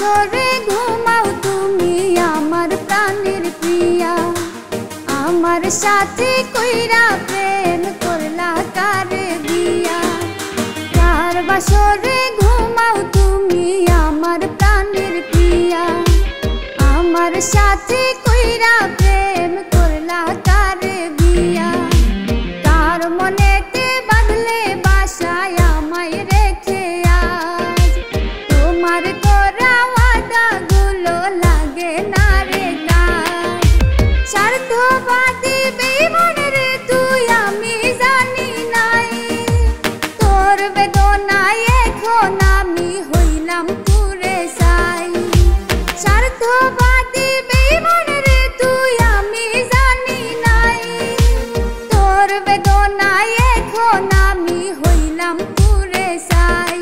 বাসরে ঘুমাও তুমি আমার প্রাণের প্রিয়া, আমার সাথে কইরা প্রেম করলা কারে বিয়া। কার বাসরে ঘুমাও তুমি আমার প্রাণের প্রিয়া, আমার সাথে কইরা প্রেম করলা কারে বিয়া। কার মনেতে বাঁধলে বাসায় আমায় রেখে আজ, তোমার করা ওয়াদা গুলো লাগে না রে কাজ। স্বার্থবাদী বেঈমান রে তুই আমি জানি নাই, তোর বেদনায় এখন আমি হইলাম পুরে চাই। স্বার্থবাদী বেঈমান রে তুই আমি জানি নাই, তোর বেদনায় এখন আমি হইলাম পুরে চাই।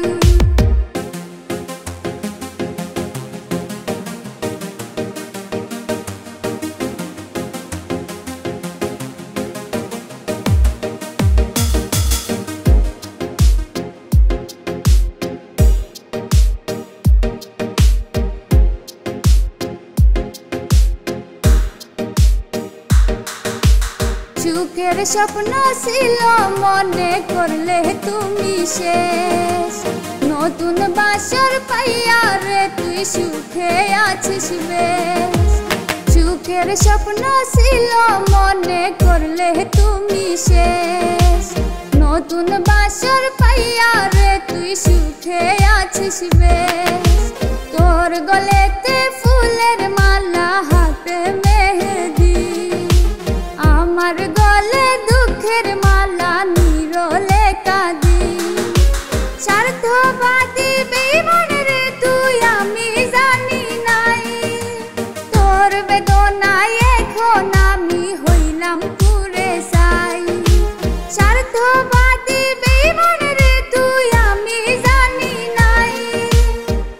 সুখের স্বপ্ন ছিল মনে করলে তুমি শেষ, নতুন বাসর পাইয়া রে তুই সুখে আছিস বেশ। সুখের স্বপ্ন ছিল মনে করলে তুমি শেষ, নতুন বাসর পাইয়া রে তুই সুখে আছিস বেশ। তোর গলেতে ফুলের মালা হাতে মেহেদি, আমার গলে দুঃখের মালা নিরলে কাঁদি। স্বার্থবাদী বেঈমান রে তুই আমি জানি নাই, তোর বেদনায় এখন আমি হইলাম পুরে চাই। স্বার্থবাদী বেঈমান রে তুই আমি জানি নাই,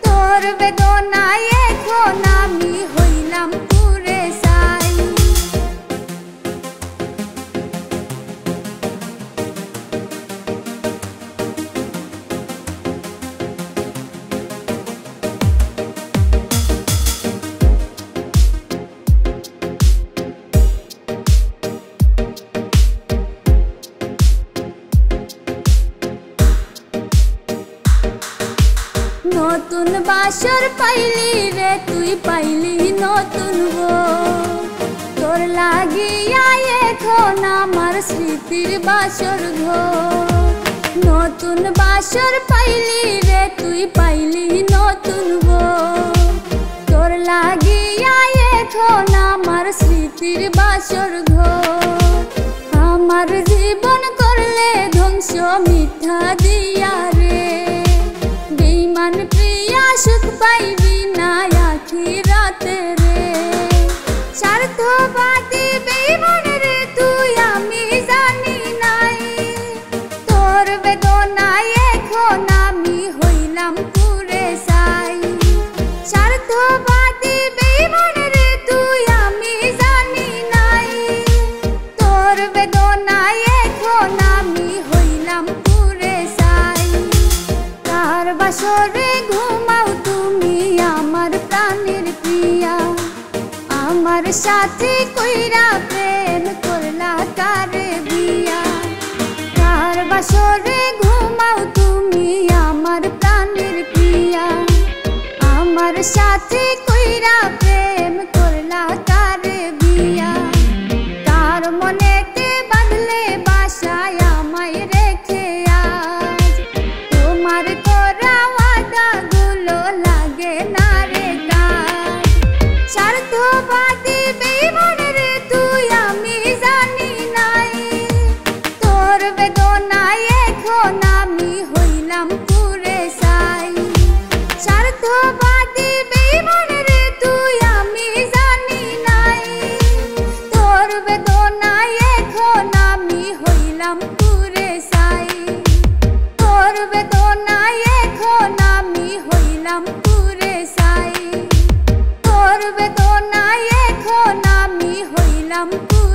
তোর বেদনায় এখন আমি হইলাম পুরে চাই। নতুন বাসর পাইলি রে তুই পাইলি নতুন বউ, তোর লাগিয়া এখন আমার স্মৃতির বাসর ঘর। নতুন বাসর পাইলি রে তুই পাইলি নতুন বউ, তোর লাগিয়া এখন আমার স্মৃতির বাসর ঘর। আমার জীবন করলে ধ্বংস মিঠা দিয়া রে, বেঈমান প্রিয়া সুখ পাইবি না আখিরাতে রে। স্বার্থবাদী বেঈমান রে তুই আমি জানি নাই, তোর বেদনায় এখন আমি হইলাম পুরে চাই। স্বার্থবাদী বেঈমান রে তুই আমি জানি নাই, তোর বেদনায় এখন আমি হইলাম পুরে চাই। কার বাসরে ঘুমাও তুমি আমার প্রাণের প্রিয়া, আমার সাথে কইরা প্রেম করলা কারে বিয়া। কার বাসরে ঘুমাও তুমি আমার প্রাণের প্রিয়া, আমার সাথে কইরা প্রেম করলা কারে বিয়া। কার মনেতে বাঁধলে বাসায় আমায় রেখে আজ, তোমার করা ওয়াদা গুলো লাগে না রে কাজ। স্বার্থবাদী বেঈমান রে তুই আমি জানি নাই, তোর বেদনায় এখন আমি হইলাম পুরে চাই। স্বার্থবাদী বেঈমান রে তুই আমি জানি নাই, তোর বেদনায় এখন আমি হইলাম পুরে চাই। তোর বেদনায় এখন আমি হইলাম পুরে চাই, তোর বেদনায় এখন আমি হইলাম পুরে